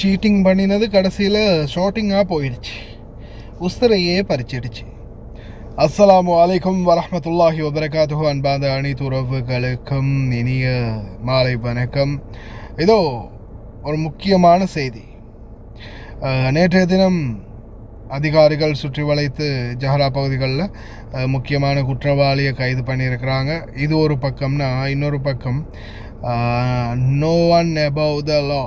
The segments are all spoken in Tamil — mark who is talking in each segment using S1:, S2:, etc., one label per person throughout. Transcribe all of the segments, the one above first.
S1: சீட்டிங் பண்ணினது கடைசியில் ஷார்ட்டிங்காக போயிடுச்சு, உஸ்தரையே பறிச்சிடுச்சு. அஸ்ஸலாமு அலைக்கும் வரஹ்மத்துல்லாஹி வபரகாத்துஹு. அன்பாத அனைத்து உறவுகளுக்கும் இனிய மாலை வணக்கம். இதோ ஒரு முக்கியமான செய்தி. நேற்றைய தினம் அதிகாரிகள் சுற்றி வளைத்து ஜஹரா பகுதிகளில் முக்கியமான குற்றவாளியை கைது பண்ணியிருக்கிறாங்க. இது ஒரு பக்கம்னா, இன்னொரு பக்கம் நோ ஒன் அபவ் த லா,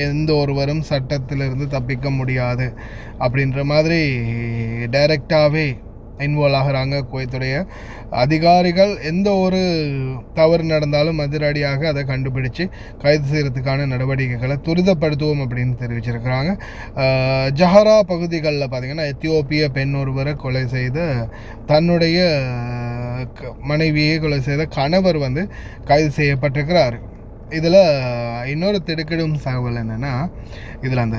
S1: எந்த ஒருவரும் சட்டத்திலிருந்து தப்பிக்க முடியாது அப்படின்ற மாதிரி டைரெக்டாகவே இன்வால்வ் ஆகிறாங்க குவைத்துடைய அதிகாரிகள். எந்த ஒரு தவறு நடந்தாலும் அதிரடியாக அதை கண்டுபிடிச்சு கைது செய்கிறதுக்கான நடவடிக்கைகளை துரிதப்படுத்துவோம் அப்படின்னு தெரிவிச்சிருக்கிறாங்க. ஜஹரா பகுதிகளில் பார்த்திங்கன்னா எத்தியோப்பிய பெண் ஒருவரை கொலை செய்த தன்னுடைய மனைவியை கொலை செய்த கணவர் கைது செய்யப்பட்டிருக்கிறார். இதில் இன்னொரு திடுக்கிடும் தகவல் என்னென்னா, இதில் அந்த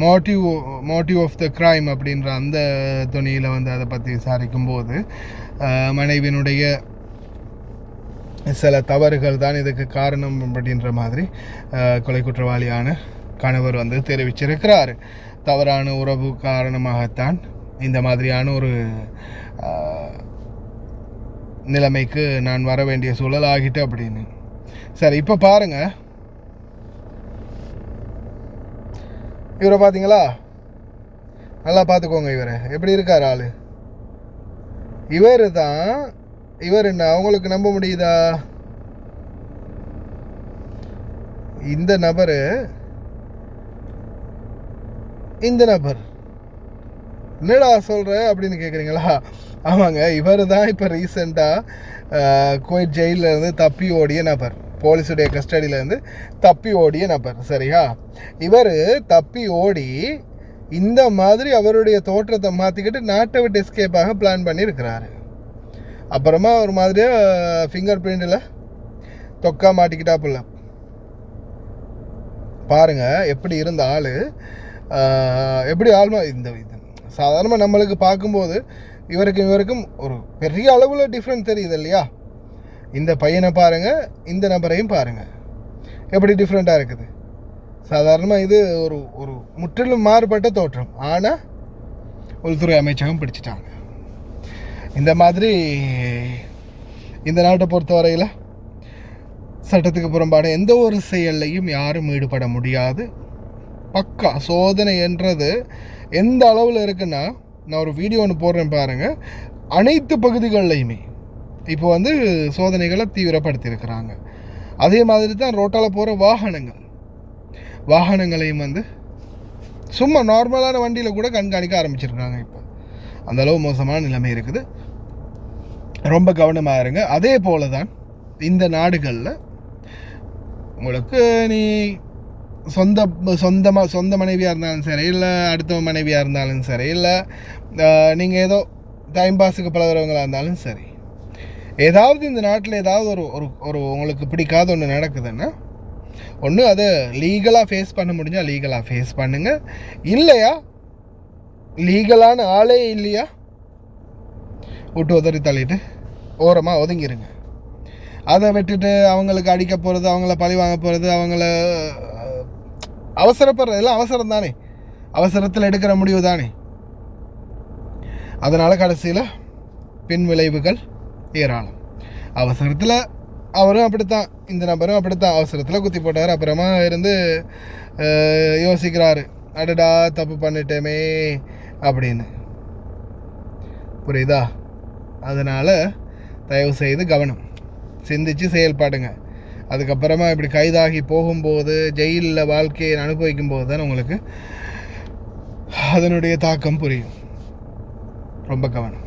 S1: மோட்டிவ் ஆஃப் த கிரைம் அப்படின்ற அந்த துணியில் அதை பற்றி விசாரிக்கும் போது மனைவியினுடைய சில தவறுகள் தான் இதுக்கு காரணம் அப்படின்ற மாதிரி கொலை குற்றவாளியான கணவர் தெரிவிச்சிருக்கிறார். தவறான உறவு காரணமாகத்தான் இந்த மாதிரியான ஒரு நிலைமைக்கு நான் வர வேண்டிய சூழல் ஆகிட்டு அப்படின்னு. சரி, இப்போ பாருங்க, இவரை பார்த்தீங்களா? நல்லா பார்த்துக்கோங்க. இவரை எப்படி இருக்கார் ஆள்? இவர் தான். இவர் என்ன அவங்களுக்கு நம்ப முடியுதா? இந்த நபர் என்னடா சொல்கிற அப்படின்னு கேட்குறீங்களா? ஆமாங்க, இவர் தான் இப்போ ரீசெண்டாக குவைத் ஜெயிலிருந்து தப்பி ஓடிய நபர், போலீஸுடைய கஸ்டடியிலேருந்து தப்பி ஓடிய நபர். சரியா? இவர் தப்பி ஓடி இந்த மாதிரி அவருடைய தோற்றத்தை மாற்றிக்கிட்டு நாட்டை விட்டு எஸ்கேப்பாக பிளான் பண்ணியிருக்கிறாரு. அப்புறமா ஒரு மாதிரியாக ஃபிங்கர் பிரிண்டில் தொக்கா மாட்டிக்கிட்டாப்புல. பாருங்கள் எப்படி இருந்த ஆள், எப்படி ஆள்மா. இந்த சாதாரணமாக நம்மளுக்கு பார்க்கும்போது இவருக்கும் ஒரு பெரிய அளவில் டிஃப்ரெண்ட் தெரியுது இல்லையா? இந்த பையனை பாருங்கள், இந்த நபரையும் பாருங்கள், எப்படி டிஃப்ரெண்ட்டாக இருக்குது. சாதாரணமாக இது ஒரு ஒரு முற்றிலும் மாறுபட்ட தோற்றம். ஆனால் உள்துறை அமைச்சகம் பிடிச்சிட்டாங்க. இந்த மாதிரி இந்த நாட்டை பொறுத்தவரையில் சட்டத்துக்கு புறம்பான எந்த ஒரு செயல்லையும் யாரும் ஈடுபட முடியாது. பக்கா சோதனை என்றது எந்த அளவில் இருக்குன்னா, நான் ஒரு வீடியோ ஒன்று போடுறேன் பாருங்கள். அனைத்து பகுதிகள்லையுமே இப்போ சோதனைகளை தீவிரப்படுத்தியிருக்கிறாங்க. அதே மாதிரி தான் ரோட்டால் போகிற வாகனங்களையும் சும்மா நார்மலான வண்டியில் கூட கண்காணிக்க ஆரம்பிச்சிருக்காங்க. இப்போ அந்தளவு மோசமான நிலைமை இருக்குது. ரொம்ப கவனமாக இருங்க. அதே போல தான் இந்த நாடுகளில் உங்களுக்கு நீ சொந்த மனைவியாக இருந்தாலும் சரி, இல்லை அடுத்த மனைவியாக இருந்தாலும் சரி, இல்லை நீங்கள் ஏதோ டைம் பாஸுக்கு பழகிறவங்களாக இருந்தாலும் சரி, ஏதாவது இந்த நாட்டில் ஏதாவது ஒரு உங்களுக்கு பிடிக்காத ஒன்று நடக்குதுன்னா, ஒன்று அதை லீகலாக ஃபேஸ் பண்ண முடிஞ்சால் லீகலாக ஃபேஸ் பண்ணுங்கள். இல்லையா, லீகலான ஆளே இல்லையா, விட்டு உதறி தள்ளிட்டு ஓரமாக ஒதுங்கிடுங்க. அதை விட்டுட்டு அவங்களுக்கு அடிக்க போகிறது, அவங்கள பழி வாங்க போகிறது, அவங்கள அவசரப்படுறது எல்லாம் அவசரம் தானே, அவசரத்தில் எடுக்கிற முடிவு தானே. அதனால் கடைசியில் பின் விளைவுகள் ஏராளம். அவசரத்தில் அவரும் அப்படித்தான், இந்த நபரும் அப்படித்தான் அவசரத்தில் குத்தி போட்டார். அப்புறமா இருந்து யோசிக்கிறாரு, அடடா தப்பு பண்ணிட்டேமே அப்படின்னு. புரியுதா? அதனால் தயவு செய்து கவனம் சிந்திச்சு செயல்பாடுங்க. அதுக்கப்புறமா இப்படி கைதாகி போகும்போது, ஜெயிலில் வாழ்க்கையை அனுபவிக்கும் போது தான் உங்களுக்கு அதனுடைய தாக்கம் புரியும். ரொம்ப கவனம்.